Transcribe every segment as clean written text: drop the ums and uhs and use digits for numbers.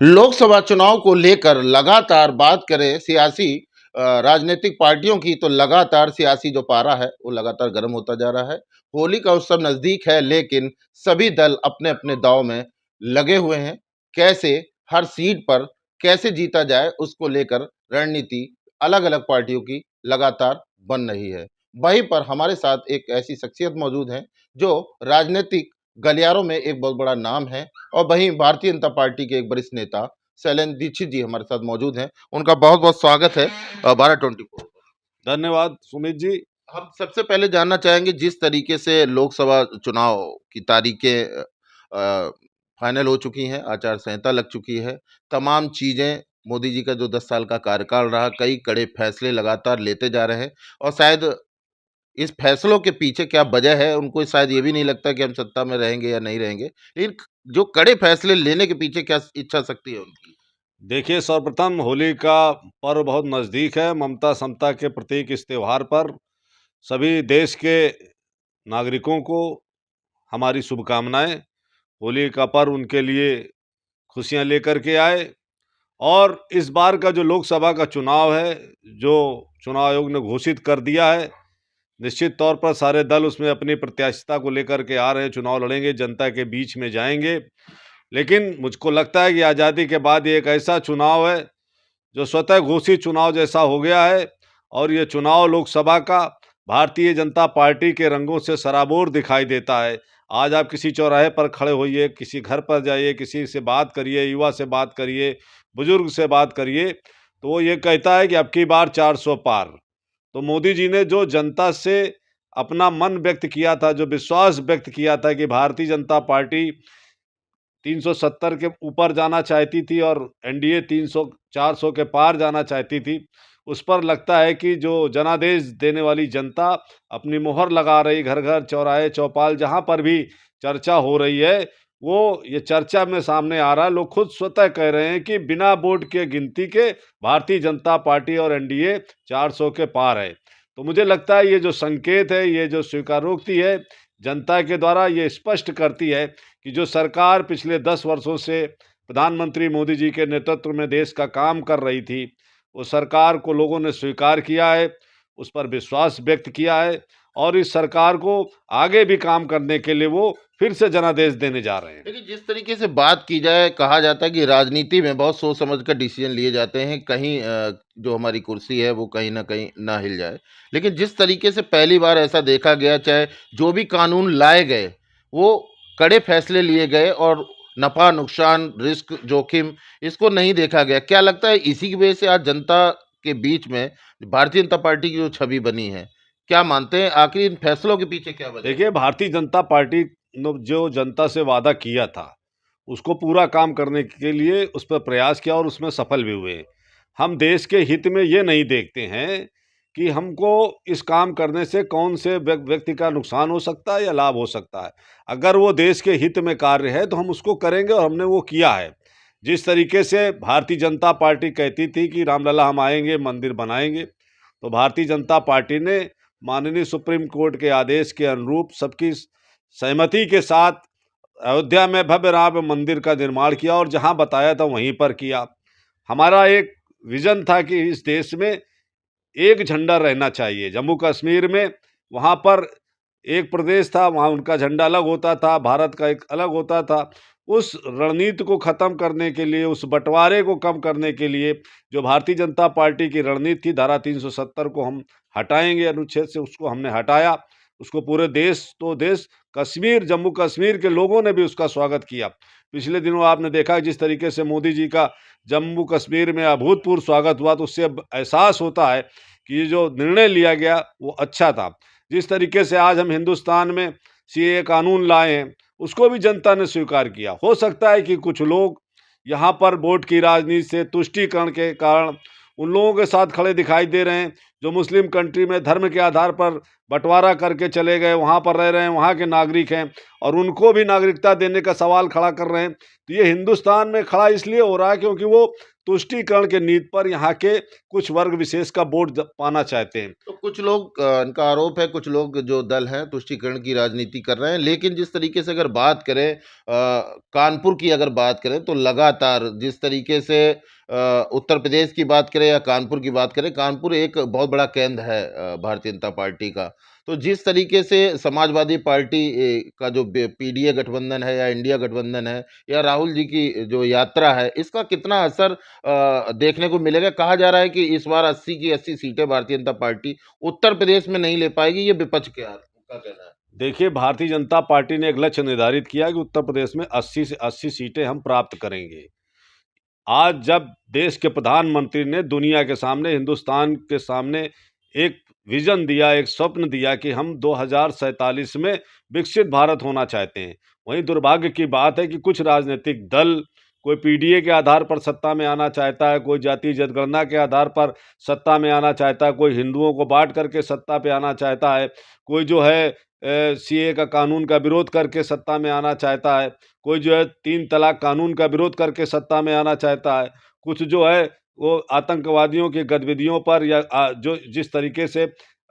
लोकसभा चुनाव को लेकर लगातार बात करें सियासी राजनीतिक पार्टियों की तो लगातार सियासी जो पारा है वो लगातार गर्म होता जा रहा है। होली का उत्सव नजदीक है लेकिन सभी दल अपने-अपने दांव में लगे हुए हैं। कैसे हर सीट पर कैसे जीता जाए उसको लेकर रणनीति अलग-अलग पार्टियों की लगातार बन रही है। वहीं पर हमारे साथ एक ऐसी शख्सियत मौजूद है जो राजनीतिक गलियारों में एक बहुत बड़ा नाम है और वहीं भारतीय जनता पार्टी के एक वरिष्ठ नेता शैलेंद्र दीक्षित जी हमारे साथ मौजूद हैं। उनका बहुत-बहुत स्वागत है भारत 24। धन्यवाद सुमित जी। हम सबसे पहले जानना चाहेंगे जिस तरीके से लोकसभा चुनाव की तारीखें फाइनल हो चुकी हैं, आचार संहिता लग चुकी है, तमाम चीज़ें मोदी जी का जो 10 साल का कार्यकाल रहा, कई कड़े फैसले लगातार लेते जा रहे हैं और शायद इस फैसलों के पीछे क्या वजह है, उनको शायद ये भी नहीं लगता कि हम सत्ता में रहेंगे या नहीं रहेंगे। लेकिन जो कड़े फैसले लेने के पीछे क्या इच्छा शक्ति है उनकी? देखिए, सर्वप्रथम होली का पर्व बहुत नज़दीक है। ममता समता के प्रतीक इस त्योहार पर सभी देश के नागरिकों को हमारी शुभकामनाएँ। होली का पर्व उनके लिए खुशियाँ लेकर के आए और इस बार का जो लोकसभा का चुनाव है, जो चुनाव आयोग ने घोषित कर दिया है, निश्चित तौर पर सारे दल उसमें अपनी प्रत्याशिता को लेकर के आ रहे हैं, चुनाव लड़ेंगे, जनता के बीच में जाएँगे। लेकिन मुझको लगता है कि आज़ादी के बाद ये एक ऐसा चुनाव है, जो स्वतः घोषित चुनाव जैसा हो गया है और ये चुनाव लोकसभा का भारतीय जनता पार्टी के रंगों से सराबोर दिखाई देता है। आज आप किसी चौराहे पर खड़े होइए, किसी घर पर जाइए, किसी से बात करिए, युवा से बात करिए, बुजुर्ग से बात करिए, तो वो ये कहता है कि अब की बार 400 पार। तो मोदी जी ने जो जनता से अपना मन व्यक्त किया था, जो विश्वास व्यक्त किया था कि भारतीय जनता पार्टी 370 के ऊपर जाना चाहती थी और एनडीए 300-400 के पार जाना चाहती थी, उस पर लगता है कि जो जनादेश देने वाली जनता अपनी मोहर लगा रही, घर-घर, चौराहे, चौपाल जहाँ पर भी चर्चा हो रही है, वो ये चर्चा में सामने आ रहा है। लोग खुद स्वतः कह रहे हैं कि बिना वोट के गिनती के भारतीय जनता पार्टी और एनडीए 400 के पार है। तो मुझे लगता है ये जो संकेत है, ये जो स्वीकारोक्ति है, जनता के द्वारा ये स्पष्ट करती है कि जो सरकार पिछले 10 वर्षों से प्रधानमंत्री मोदी जी के नेतृत्व में देश का काम कर रही थी, उस सरकार को लोगों ने स्वीकार किया है, उस पर विश्वास व्यक्त किया है और इस सरकार को आगे भी काम करने के लिए वो फिर से जनादेश देने जा रहे हैं। देखिए, जिस तरीके से बात की जाए, कहा जाता है कि राजनीति में बहुत सोच समझ कर डिसीजन लिए जाते हैं, कहीं जो हमारी कुर्सी है वो कहीं न कहीं ना हिल जाए। लेकिन जिस तरीके से पहली बार ऐसा देखा गया, चाहे जो भी कानून लाए गए, वो कड़े फैसले लिए गए और नफ़ा, नुकसान, रिस्क, जोखिम इसको नहीं देखा गया। क्या लगता है इसी की वजह से आज जनता के बीच में भारतीय जनता पार्टी की जो छवि बनी है, क्या मानते हैं आखिर इन फैसलों के पीछे क्या वजह है? देखिए, भारतीय जनता पार्टी ने जो जनता से वादा किया था, उसको पूरा काम करने के लिए उस पर प्रयास किया और उसमें सफल भी हुए। हम देश के हित में ये नहीं देखते हैं कि हमको इस काम करने से कौन से व्यक्ति का नुकसान हो सकता है या लाभ हो सकता है। अगर वो देश के हित में कार्य है, तो हम उसको करेंगे और हमने वो किया है। जिस तरीके से भारतीय जनता पार्टी कहती थी कि रामलला हम आएँगे, मंदिर बनाएँगे, तो भारतीय जनता पार्टी ने माननीय सुप्रीम कोर्ट के आदेश के अनुरूप सबकी सहमति के साथ अयोध्या में भव्य राम मंदिर का निर्माण किया और जहां बताया था वहीं पर किया। हमारा एक विजन था कि इस देश में एक झंडा रहना चाहिए। जम्मू कश्मीर में वहाँ पर एक प्रदेश था, वहाँ उनका झंडा अलग होता था, भारत का एक अलग होता था। उस रणनीति को ख़त्म करने के लिए, उस बँटवारे को कम करने के लिए जो भारतीय जनता पार्टी की रणनीति थी, धारा 370 को हम हटाएँगे अनुच्छेद से, उसको हमने हटाया। उसको पूरे देश तो देश, कश्मीर, जम्मू कश्मीर के लोगों ने भी उसका स्वागत किया। पिछले दिनों आपने देखा जिस तरीके से मोदी जी का जम्मू कश्मीर में अभूतपूर्व स्वागत हुआ, तो उससे अब एहसास होता है कि ये जो निर्णय लिया गया वो अच्छा था। जिस तरीके से आज हम हिंदुस्तान में सीएए कानून लाए हैं, उसको भी जनता ने स्वीकार किया। हो सकता है कि कुछ लोग यहाँ पर वोट की राजनीति से तुष्टीकरण के कारण उन लोगों के साथ खड़े दिखाई दे रहे हैं जो मुस्लिम कंट्री में धर्म के आधार पर बंटवारा करके चले गए, वहाँ पर रह रहे हैं, वहाँ के नागरिक हैं और उनको भी नागरिकता देने का सवाल खड़ा कर रहे हैं। तो ये हिंदुस्तान में खड़ा इसलिए हो रहा है क्योंकि वो तुष्टीकरण के नीति पर यहाँ के कुछ वर्ग विशेष का वोट पाना चाहते हैं। तो कुछ लोग इनका आरोप है, कुछ लोग जो दल हैं तुष्टीकरण की राजनीति कर रहे हैं, लेकिन जिस तरीके से अगर बात करें कानपुर की अगर बात करें तो लगातार जिस तरीके से उत्तर प्रदेश की बात करें या कानपुर की बात करें, कानपुर एक बहुत बड़ा केंद्र है भारतीय जनता पार्टी का। तो जिस तरीके से समाजवादी पार्टी का जो पीडीए गठबंधन है या इंडिया गठबंधन है या राहुल जी की जो यात्रा है, इसका कितना असर देखने को मिलेगा? कहा जा रहा है कि इस बार 80 की 80 सीटें भारतीय जनता पार्टी उत्तर प्रदेश में नहीं ले पाएगी, ये विपक्ष का कहना है। देखिए, भारतीय जनता पार्टी ने एक लक्ष्य निर्धारित किया कि उत्तर प्रदेश में 80 से 80 सीटें हम प्राप्त करेंगे। आज जब देश के प्रधानमंत्री ने दुनिया के सामने, हिंदुस्तान के सामने एक विज़न दिया, एक स्वप्न दिया कि हम 2047 में विकसित भारत होना चाहते हैं। वहीं दुर्भाग्य की बात है कि कुछ राजनीतिक दल, कोई पीडीए के आधार पर सत्ता में आना चाहता है, कोई जातीय जनगणना के आधार पर सत्ता में आना चाहता है, कोई हिंदुओं को बाँट करके सत्ता पे आना चाहता है, कोई जो है सीएए का कानून का विरोध करके सत्ता में आना चाहता है, कोई जो है 3 तलाक कानून का विरोध करके सत्ता में आना चाहता है, कुछ जो है वो आतंकवादियों की गतिविधियों पर या जो जिस तरीके से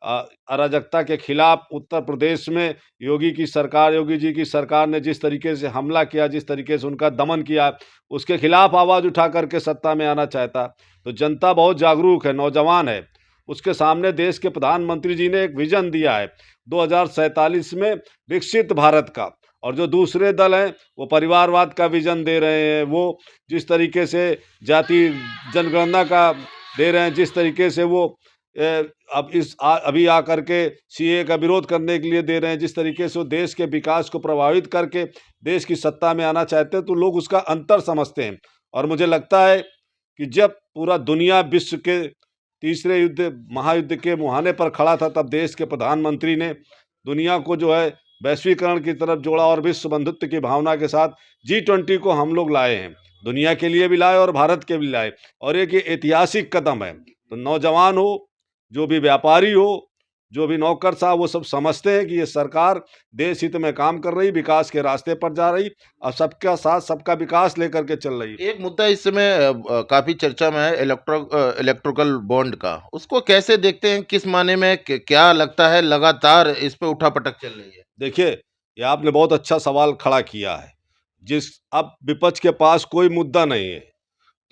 अराजकता के खिलाफ उत्तर प्रदेश में योगी जी की सरकार ने जिस तरीके से हमला किया, जिस तरीके से उनका दमन किया, उसके खिलाफ आवाज़ उठा करके सत्ता में आना चाहता। तो जनता बहुत जागरूक है, नौजवान है। उसके सामने देश के प्रधानमंत्री जी ने एक विज़न दिया है 2047 में विकसित भारत का। और जो दूसरे दल हैं वो परिवारवाद का विज़न दे रहे हैं, वो जिस तरीके से जाति जनगणना का दे रहे हैं, जिस तरीके से वो अभी आकर के सीएए का विरोध करने के लिए दे रहे हैं, जिस तरीके से वो देश के विकास को प्रभावित करके देश की सत्ता में आना चाहते हैं, तो लोग उसका अंतर समझते हैं। और मुझे लगता है कि जब पूरा दुनिया विश्व के तीसरे महायुद्ध के मुहाने पर खड़ा था, तब देश के प्रधानमंत्री ने दुनिया को जो है वैश्वीकरण की तरफ जोड़ा और विश्व बंधुत्व की भावना के साथ G20 को हम लोग लाए हैं। दुनिया के लिए भी लाए और भारत के भी लाए और एक ये ऐतिहासिक कदम है। तो नौजवान हो, जो भी व्यापारी हो, जो भी नौकर साहब, वो सब समझते हैं कि ये सरकार देश हित में काम कर रही, विकास के रास्ते पर जा रही और सबका साथ सबका विकास लेकर के चल रही। एक मुद्दा इस समय काफ़ी चर्चा में है इलेक्ट्रिकल बॉन्ड का। उसको कैसे देखते हैं? किस मायने में क्या लगता है लगातार इस पे उठापटक चल रही है? देखिए, ये आपने बहुत अच्छा सवाल खड़ा किया है। अब विपक्ष के पास कोई मुद्दा नहीं है,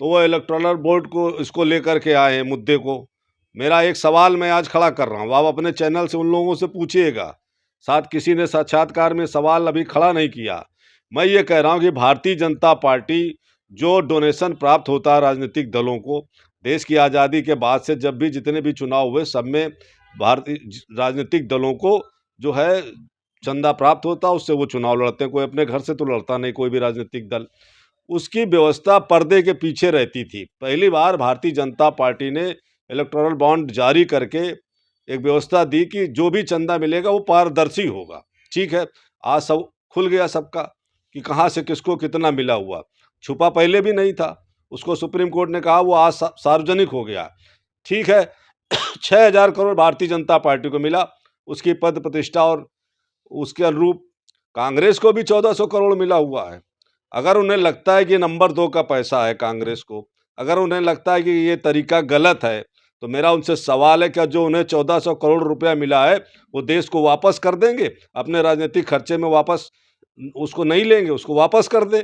तो वो इलेक्टोरल बोर्ड को इसको लेकर के आए हैं मुद्दे को। मेरा एक सवाल मैं आज खड़ा कर रहा हूँ, आप अपने चैनल से उन लोगों से पूछिएगा। शायद किसी ने साक्षात्कार में सवाल अभी खड़ा नहीं किया। मैं ये कह रहा हूँ कि भारतीय जनता पार्टी जो डोनेशन प्राप्त होता है राजनीतिक दलों को, देश की आज़ादी के बाद से जब भी जितने भी चुनाव हुए, सब में भारतीय राजनीतिक दलों को जो है चंदा प्राप्त होता है, उससे वो चुनाव लड़ते हैं। कोई अपने घर से तो लड़ता नहीं कोई भी राजनीतिक दल। उसकी व्यवस्था पर्दे के पीछे रहती थी। पहली बार भारतीय जनता पार्टी ने इलेक्टोरल बॉन्ड जारी करके एक व्यवस्था दी कि जो भी चंदा मिलेगा वो पारदर्शी होगा। ठीक है, आज सब खुल गया सबका कि कहाँ से किसको कितना मिला हुआ। छुपा पहले भी नहीं था, उसको सुप्रीम कोर्ट ने कहा वो आज सार्वजनिक हो गया। ठीक है 6,000 करोड़ भारतीय जनता पार्टी को मिला, उसकी पद प्रतिष्ठा और उसके अनुरूप कांग्रेस को भी 1400 करोड़ मिला हुआ है। अगर उन्हें लगता है कि नंबर 2 का पैसा है कांग्रेस को, अगर उन्हें लगता है कि ये तरीका गलत है, तो मेरा उनसे सवाल है, क्या जो उन्हें 1400 करोड़ रुपया मिला है वो देश को वापस कर देंगे? अपने राजनीतिक खर्चे में वापस उसको नहीं लेंगे, उसको वापस कर दें।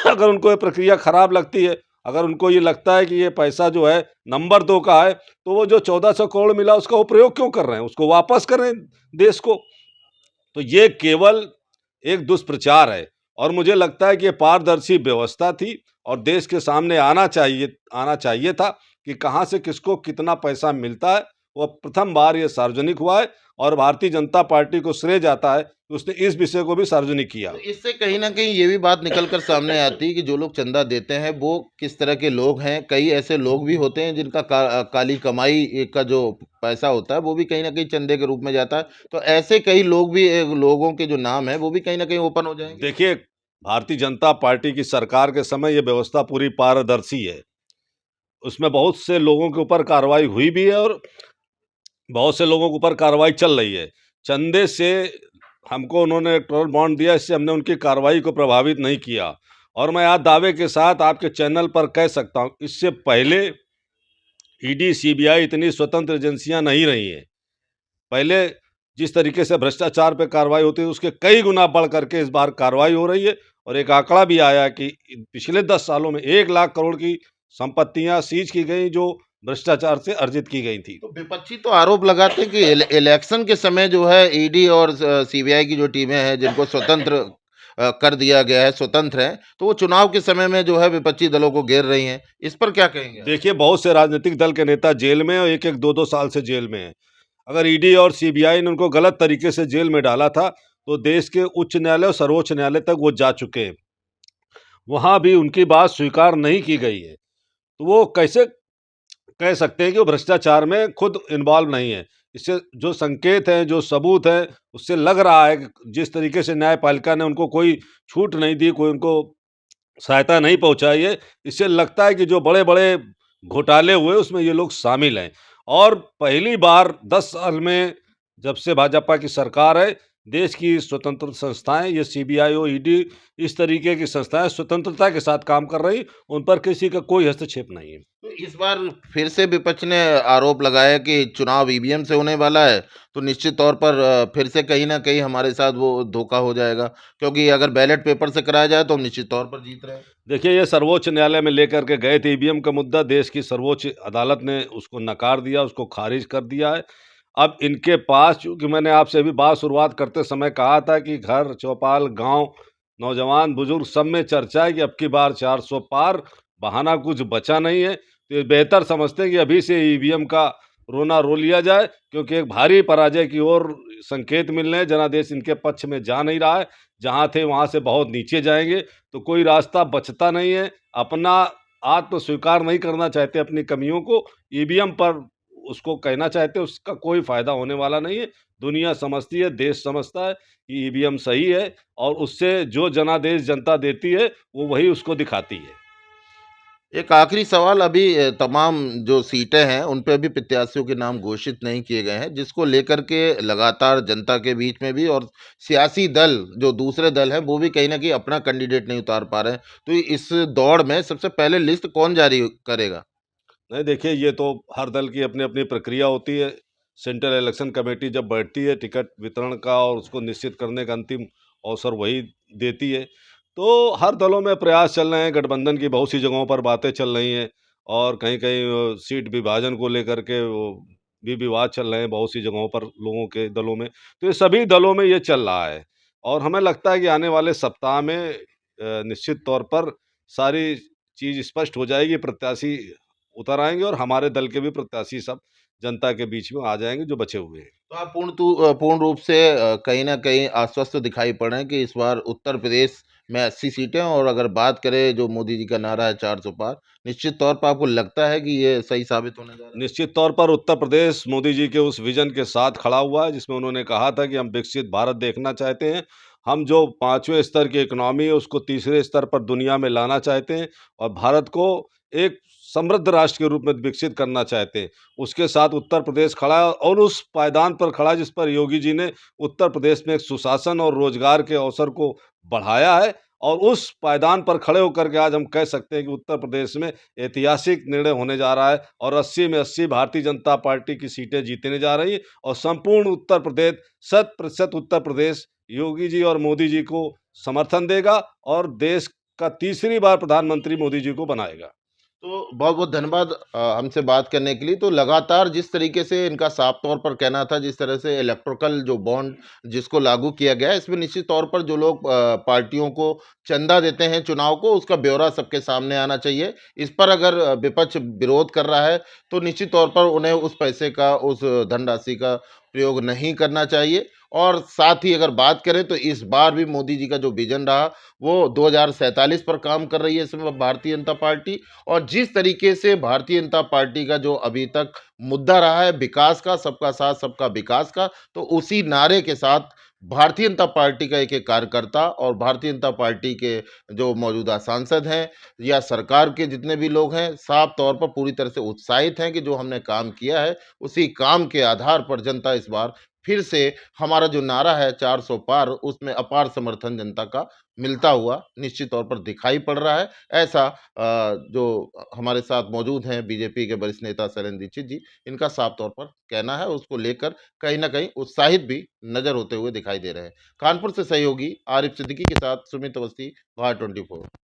अगर उनको ये प्रक्रिया खराब लगती है, अगर उनको ये लगता है कि ये पैसा जो है नंबर 2 का है, तो वो जो 1400 करोड़ मिला उसका वो प्रयोग क्यों कर रहे हैं? उसको वापस करें देश को। तो ये केवल एक दुष्प्रचार है और मुझे लगता है कि ये पारदर्शी व्यवस्था थी और देश के सामने आना चाहिए था कि कहाँ से किसको कितना पैसा मिलता है। वो प्रथम बार ये सार्वजनिक हुआ है और भारतीय जनता पार्टी को श्रेय जाता है कि उसने इस विषय को भी सार्वजनिक किया। तो इससे कहीं न कहीं ये भी बात निकल कर सामने आती है कि जो लोग चंदा देते हैं वो किस तरह के लोग हैं। कई ऐसे लोग भी होते हैं जिनका काली कमाई का जो पैसा होता है वो भी कहीं न कहीं चंदे के रूप में जाता है। तो ऐसे कई लोग भी लोगों के जो नाम है वो भी कहीं न कहीं ओपन हो जाएँगे। देखिए, भारतीय जनता पार्टी की सरकार के समय ये व्यवस्था पूरी पारदर्शी है। उसमें बहुत से लोगों के ऊपर कार्रवाई हुई भी है और बहुत से लोगों के ऊपर कार्रवाई चल रही है। चंदे से हमको उन्होंने इलेक्टोरल बॉन्ड दिया, इससे हमने उनकी कार्रवाई को प्रभावित नहीं किया और मैं आज दावे के साथ आपके चैनल पर कह सकता हूँ, इससे पहले ईडी, सीबीआई इतनी स्वतंत्र एजेंसियाँ नहीं रही हैं। पहले जिस तरीके से भ्रष्टाचार पे कार्रवाई होती है, उसके कई गुना बढ़ करके इस बार कार्रवाई हो रही है और एक आंकड़ा भी आया कि पिछले 10 सालों में 1 लाख करोड़ की संपत्तियाँ सीज की गई, जो भ्रष्टाचार से अर्जित की गई थी। तो विपक्षी तो आरोप लगाते हैं कि इलेक्शन के समय जो है ईडी और सीबीआई की जो टीमें हैं जिनको स्वतंत्र कर दिया गया है, स्वतंत्र हैं, तो वो चुनाव के समय में जो है विपक्षी दलों को घेर रही हैं। इस पर क्या कहेंगे आप? देखिए, बहुत से राजनीतिक दल के नेता जेल में हैं और 1-1, 2-2 साल से जेल में हैं। अगर ईडी और सीबीआई ने उनको गलत तरीके से जेल में डाला था, तो देश के उच्च न्यायालय और सर्वोच्च न्यायालय तक वो जा चुके हैं। वहाँ भी उनकी बात स्वीकार नहीं की गई है। तो वो कैसे कह सकते हैं कि वो भ्रष्टाचार में खुद इन्वॉल्व नहीं है। इससे जो संकेत हैं, जो सबूत हैं, उससे लग रहा है कि जिस तरीके से न्यायपालिका ने उनको कोई छूट नहीं दी, कोई उनको सहायता नहीं पहुँचाई है, इससे लगता है कि जो बड़े-बड़े घोटाले हुए, उसमें ये लोग शामिल हैं। और पहली बार 10 साल में जब से भाजपा की सरकार है, देश की स्वतंत्र संस्थाएँ, ये सीबीआई और ईडी, इस तरीके की संस्थाएँ स्वतंत्रता के साथ काम कर रही, उन पर किसी का कोई हस्तक्षेप नहीं है। तो इस बार फिर से विपक्ष ने आरोप लगाया कि चुनाव ईवीएम से होने वाला है, तो निश्चित तौर पर फिर से कहीं न कहीं हमारे साथ वो धोखा हो जाएगा, क्योंकि अगर बैलेट पेपर से कराया जाए तो हम निश्चित तौर पर जीत रहे हैं। देखिए, ये सर्वोच्च न्यायालय में लेकर के गए थे ईवीएम का मुद्दा, देश की सर्वोच्च अदालत ने उसको नकार दिया, उसको खारिज कर दिया है। अब इनके पास, चूँकि मैंने आपसे अभी बात शुरुआत करते समय कहा था कि घर, चौपाल, गाँव, नौजवान, बुजुर्ग सब में चर्चा है कि अब की बार 400 पार, बहाना कुछ बचा नहीं है। तो ये बेहतर समझते हैं कि अभी से ईवीएम का रोना रो लिया जाए, क्योंकि एक भारी पराजय की ओर संकेत मिल रहे हैं। जनादेश इनके पक्ष में जा नहीं रहा है, जहाँ थे वहाँ से बहुत नीचे जाएँगे। तो कोई रास्ता बचता नहीं है। अपना आत्म स्वीकार नहीं करना चाहते अपनी कमियों को, ईवीएम पर उसको कहना चाहते हैं, उसका कोई फ़ायदा होने वाला नहीं है। दुनिया समझती है, देश समझता है कि ईवीएम सही है और उससे जो जनादेश जनता देती है, वो वही उसको दिखाती है। एक आखिरी सवाल, अभी तमाम जो सीटें हैं, उन पे अभी प्रत्याशियों के नाम घोषित नहीं किए गए हैं, जिसको लेकर के लगातार जनता के बीच में भी और सियासी दल, जो दूसरे दल हैं, वो भी कहीं न कहीं अपना कैंडिडेट नहीं उतार पा रहे हैं। तो इस दौड़ में सबसे पहले लिस्ट कौन जारी करेगा? नहीं, देखिए, ये तो हर दल की अपनी-अपनी प्रक्रिया होती है। सेंट्रल इलेक्शन कमेटी जब बैठती है, टिकट वितरण का और उसको निश्चित करने का अंतिम अवसर वही देती है। तो हर दलों में प्रयास चल रहे हैं, गठबंधन की बहुत सी जगहों पर बातें चल रही हैं और कहीं-कहीं सीट विभाजन को लेकर के वो भी विवाद चल रहे हैं बहुत सी जगहों पर लोगों के दलों में। तो ये सभी दलों में ये चल रहा है और हमें लगता है कि आने वाले सप्ताह में निश्चित तौर पर सारी चीज़ स्पष्ट हो जाएगी, प्रत्याशी उतर आएँगे और हमारे दल के भी प्रत्याशी सब जनता के बीच में आ जाएँगे, जो बचे हुए हैं। तो आप पूर्ण रूप से कहीं न कहीं आश्वस्त दिखाई पड़ रहे हैं कि इस बार उत्तर प्रदेश में 80 सीटें, और अगर बात करें जो मोदी जी का नारा है 400 पार, निश्चित तौर पर आपको लगता है कि ये सही साबित होने जा रहा है? निश्चित तौर पर उत्तर प्रदेश मोदी जी के उस विज़न के साथ खड़ा हुआ है, जिसमें उन्होंने कहा था कि हम विकसित भारत देखना चाहते हैं। हम जो 5वें स्तर की इकोनॉमी है, उसको तीसरे स्तर पर दुनिया में लाना चाहते हैं और भारत को एक समृद्ध राष्ट्र के रूप में विकसित करना चाहते हैं। उसके साथ उत्तर प्रदेश खड़ा है और उस पायदान पर खड़ा है, जिस पर योगी जी ने उत्तर प्रदेश में एक सुशासन और रोज़गार के अवसर को बढ़ाया है और उस पायदान पर खड़े होकर के आज हम कह सकते हैं कि उत्तर प्रदेश में ऐतिहासिक निर्णय होने जा रहा है और 80 में 80 भारतीय जनता पार्टी की सीटें जीतने जा रही हैं और संपूर्ण उत्तर प्रदेश, 100% उत्तर प्रदेश योगी जी और मोदी जी को समर्थन देगा और देश का तीसरी बार प्रधानमंत्री मोदी जी को बनाएगा। तो बहुत-बहुत धन्यवाद हमसे बात करने के लिए। तो लगातार जिस तरीके से इनका साफ तौर पर कहना था, जिस तरह से इलेक्ट्रिकल जो बॉन्ड जिसको लागू किया गया है, इसमें निश्चित तौर पर जो लोग पार्टियों को चंदा देते हैं चुनाव को, उसका ब्यौरा सबके सामने आना चाहिए। इस पर अगर विपक्ष विरोध कर रहा है, तो निश्चित तौर पर उन्हें उस पैसे का, उस धनराशि का प्रयोग नहीं करना चाहिए। और साथ ही अगर बात करें तो इस बार भी मोदी जी का जो विज़न रहा, वो 2047 पर काम कर रही है इस समय भारतीय जनता पार्टी। और जिस तरीके से भारतीय जनता पार्टी का जो अभी तक मुद्दा रहा है विकास का, सबका साथ सबका विकास का, तो उसी नारे के साथ भारतीय जनता पार्टी का एक-एक कार्यकर्ता और भारतीय जनता पार्टी के जो मौजूदा सांसद हैं या सरकार के जितने भी लोग हैं, साफ तौर पर पूरी तरह से उत्साहित हैं कि जो हमने काम किया है, उसी काम के आधार पर जनता इस बार फिर से हमारा जो नारा है 400 पार, उसमें अपार समर्थन जनता का मिलता हुआ निश्चित तौर पर दिखाई पड़ रहा है। ऐसा जो हमारे साथ मौजूद हैं बीजेपी के वरिष्ठ नेता शैलेंद्र दीक्षित जी, इनका साफ तौर पर कहना है, उसको लेकर कहीं न कहीं उत्साहित भी नज़र होते हुए दिखाई दे रहे हैं। कानपुर से सहयोगी आरिफ सिद्दीकी के साथ सुमित अवस्थी, भारत 24।